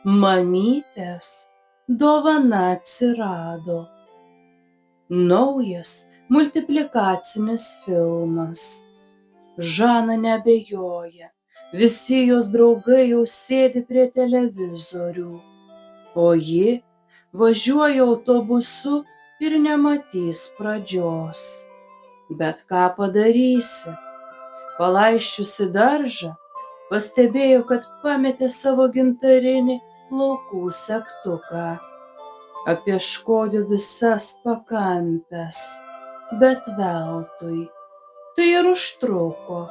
Mamytės dovana atsirado. Naujas multiplikacinis filmas. Žana neabejoja, visi jos draugai jau sėdi prie televizorių, o ji važiuoja autobusu ir nematys pradžios. Bet ką padarysi? Palaisčiusi daržą, pastebėjo, kad pametė savo gintarinį plaukų segtuką. Apieškojo visas pakampes, bet veltui. Tai ir užtruko,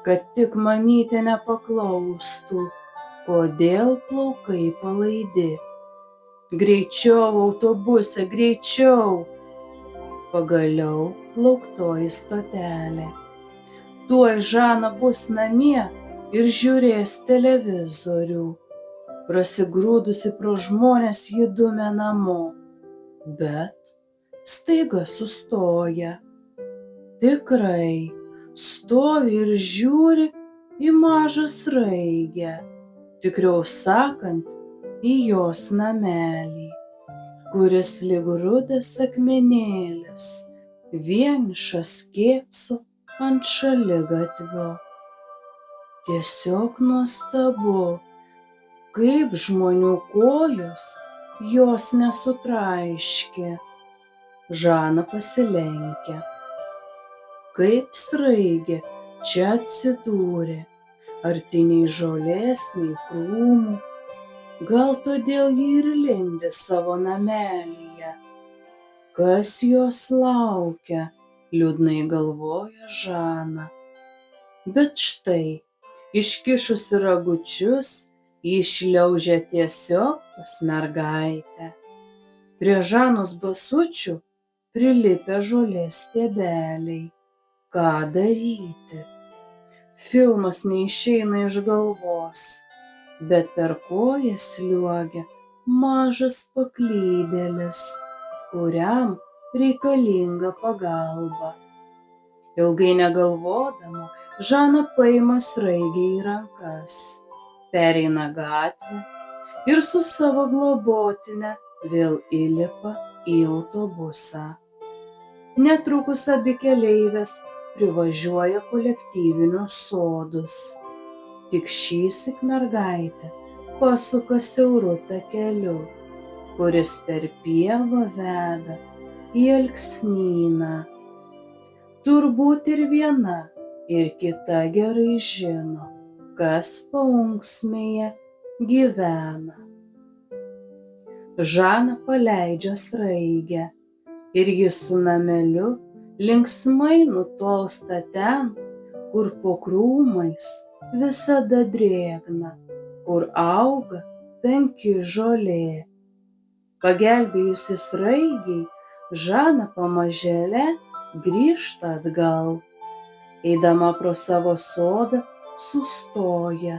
kad tik mamytė nepaklaustų, kodėl plaukai palaidi. Greičiau, autobuse, greičiau! Pagaliau lauktoji stotelė. Tuoj Žana bus namie ir žiūrės televizorių. Prasigrūdusi pro žmones ji dumia namo, bet staiga sustoja. Tikrai, stovi ir žiūri į mažą sraigę, tikriau sakant, į jos namelį, kuris lyg rudas akmenėlis, vienišas kėpso ant šaligatvio. Tiesiog nuostabu, kaip žmonių kojos jos nesutraiškė. Žana pasilenkia. Kaip sraigė čia atsidūrė, arti nei žolės, nei krūmų. Gal todėl ji ir lindi savo namelyje. Kas jos laukia, liūdnai galvoja Žana. Bet štai, iškišusi ragučius, ji šliaužia tiesiog pas mergaitę. Prie Žanos basučių prilipę žolės stiebeliai. Ką daryti? Filmas neišeina iš galvos, bet per kojas sliuogia mažas paklydėlis, kuriam reikalinga pagalba. Ilgai negalvodama, Žana paima sraigę į rankas, pereina gatvę ir su savo globotine vėl įlipa į autobusą. Netrukus abi keleivės privažiuoja kolektyvinius sodus. Tik šįsyk mergaitė pasuka siauru takeliu, kuris per pievą veda į alksnyną. Turbūt ir viena, ir kita gerai žino, kas paunksmėje gyvena. Žana paleidžia sraigę ir jis su nameliu linksmai nutolsta ten, kur po krūmais visada drėgna, kur auga tanki žolė. Pagelbėjusi sraigiai, Žana pamažėle grįžta atgal. Eidama pro savo sodą sustoja.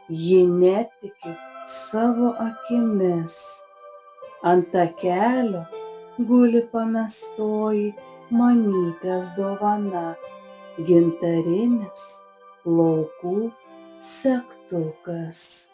Ji netiki savo akimis. Ant takelio guli pamestoji mamytės dovana, gintarinis plaukų segtukas.